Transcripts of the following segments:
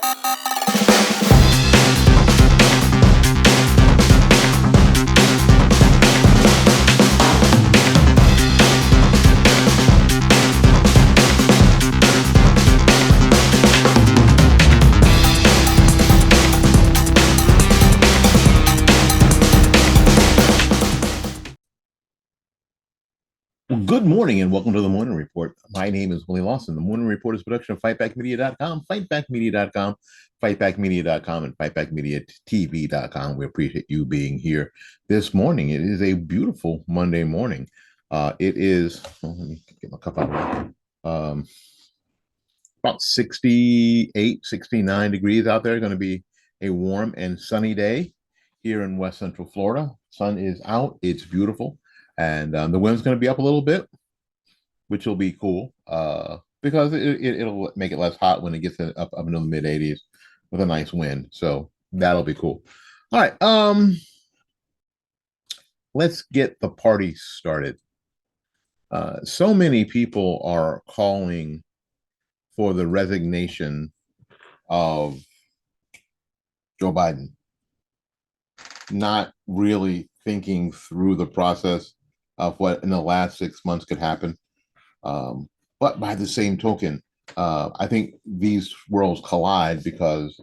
Well, good morning and welcome to the Morning Report. My name is Willie Lawson. The Morning Report is a production of fightbackmedia.com, fightbackmedia.com, fightbackmedia.com, and fightbackmediatv.com. We appreciate you being here this morning. It is a beautiful Monday morning. It is, let me get my cup out. About 68, 69 degrees out there. Going to be a warm and sunny day here in West Central Florida. Sun is out. It's beautiful. And the wind's going to be up a little bit, which will be cool because it'll make it less hot when it gets up into the mid 80s with a nice wind. So that'll be cool. All right. Let's get the party started. So many people are calling for the resignation of Joe Biden, not really thinking through the process of what in the last 6 months could happen. But by the same token, I think these worlds collide because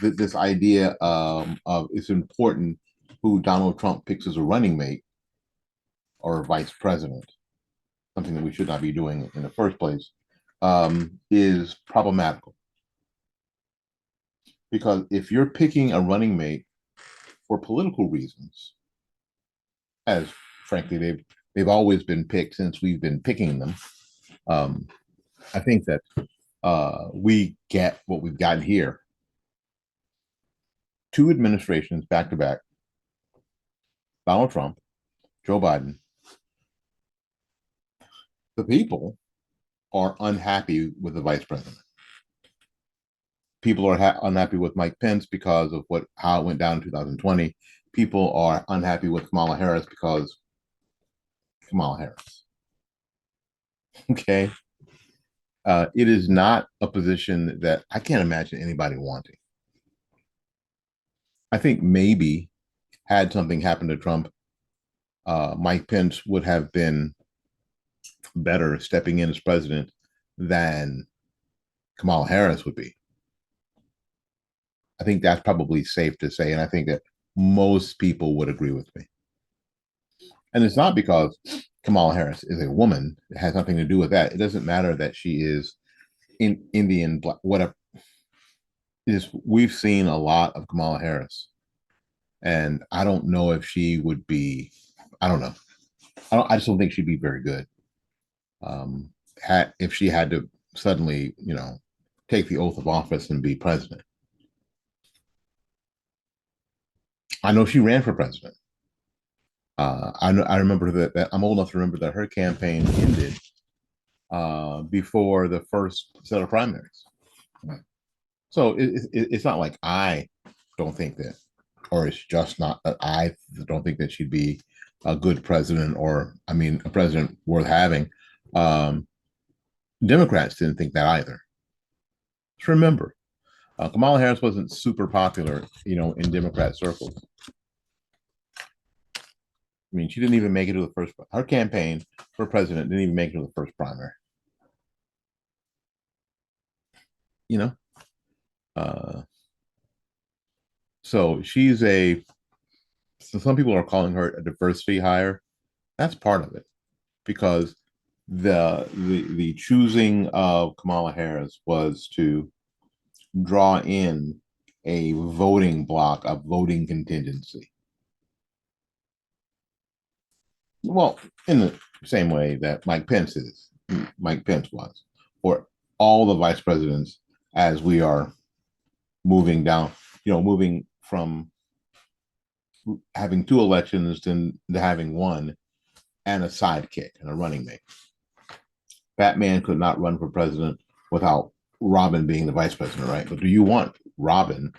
this idea of it's important who Donald Trump picks as a running mate or vice president, something that we should not be doing in the first place, is problematical. Because if you're picking a running mate for political reasons, as frankly they've always been picked since we've been picking them, I think that we get what we've gotten here. Two administrations back to back, Donald Trump, Joe Biden. The people are unhappy with the vice president. People are unhappy with Mike Pence because of how it went down in 2020. People are unhappy with Kamala Harris because Kamala Harris. Okay. It is not a position that I can't imagine anybody wanting. I think maybe had something happened to Trump, Mike Pence would have been better stepping in as president than Kamala Harris would be. I think that's probably safe to say, and I think that most people would agree with me. And it's not because Kamala Harris is a woman; it has nothing to do with that. It doesn't matter that she is in Indian, black, whatever. We've seen a lot of Kamala Harris, and I don't know if she would be. I don't know. I just don't think she'd be very good. If she had to suddenly, take the oath of office and be president. I know she ran for president. I remember that I'm old enough to remember that her campaign ended before the first set of primaries. So it's not like I don't think that, or it's just not that I don't think that she'd be a good president, or I mean, a president worth having. Democrats didn't think that either. Just remember, Kamala Harris wasn't super popular, in Democrat circles. I mean, she didn't even make it to the first. Her campaign for president didn't even make it to the first primary. You know, so she's a. So some people are calling her a diversity hire. That's part of it, because the choosing of Kamala Harris was to draw in a voting block, a voting contingency. Well, in the same way that Mike Pence was, or all the vice presidents as we are moving down, moving from having two elections to having one and a sidekick and a running mate. Batman could not run for president without Robin being the vice president, right? But do you want Robin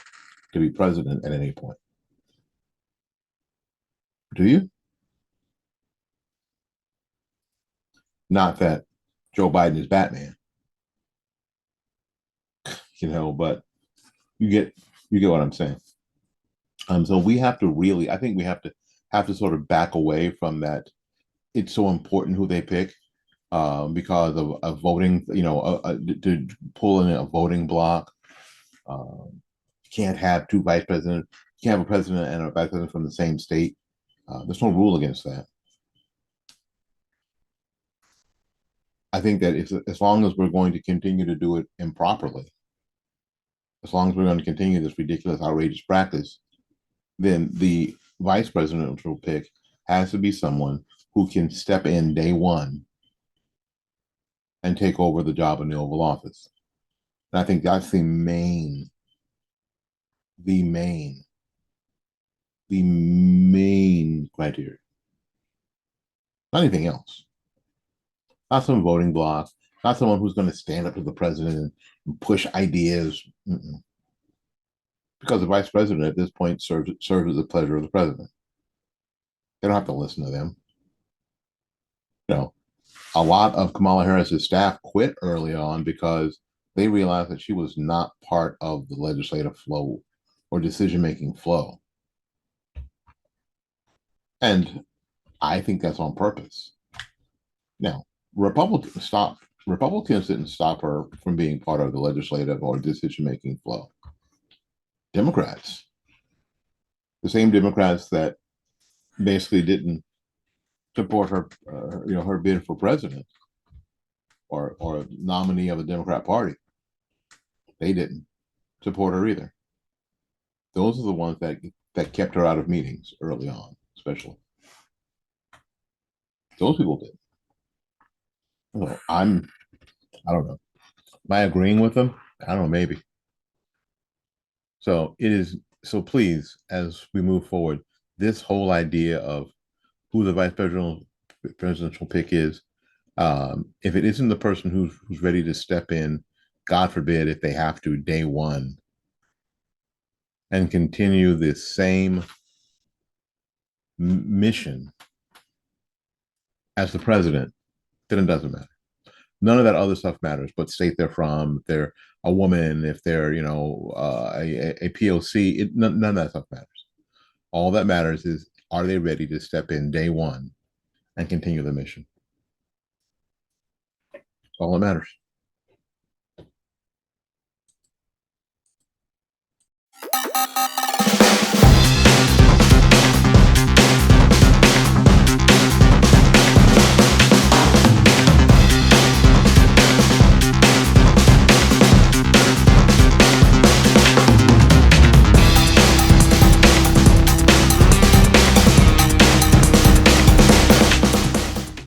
to be president at any point? Do you? Not that Joe Biden is Batman. but you get what I'm saying. So we have to really, I think we have to sort of back away from that. It's so important who they pick because of a voting, to pull in a voting block. You can't have two vice presidents. You can't have a president and a vice president from the same state. There's no rule against that. I think that if, as long as we're going to continue to do it improperly, as long as we're going to continue this ridiculous, outrageous practice, then the vice presidential pick has to be someone who can step in day one and take over the job in the Oval Office. And I think that's the main, the main criteria. Not anything else. Not some voting bloc, not someone who's going to stand up to the president and push ideas. Mm-mm. Because the vice president at this point serves at the pleasure of the president. They don't have to listen to them. A lot of Kamala Harris's staff quit early on because they realized that she was not part of the legislative flow or decision-making flow. And I think that's on purpose. Now, Republicans didn't stop her from being part of the legislative or decision-making flow. Democrats, the same Democrats that basically didn't support her, her bid for president or nominee of the Democrat Party, they didn't support her either. Those are the ones that kept her out of meetings early on, especially. Those people did. So I don't know. Am I agreeing with them? I don't know, maybe. So it is. So please, as we move forward, this whole idea of who the presidential pick is, if it isn't the person who's ready to step in, God forbid, if they have to, day one, and continue this same mission as the president, then it doesn't matter. None of that other stuff matters. What state they're from, if they're a woman, if they're a POC, none of that stuff matters. All that matters is, are they ready to step in day one and continue the mission? That's all that matters.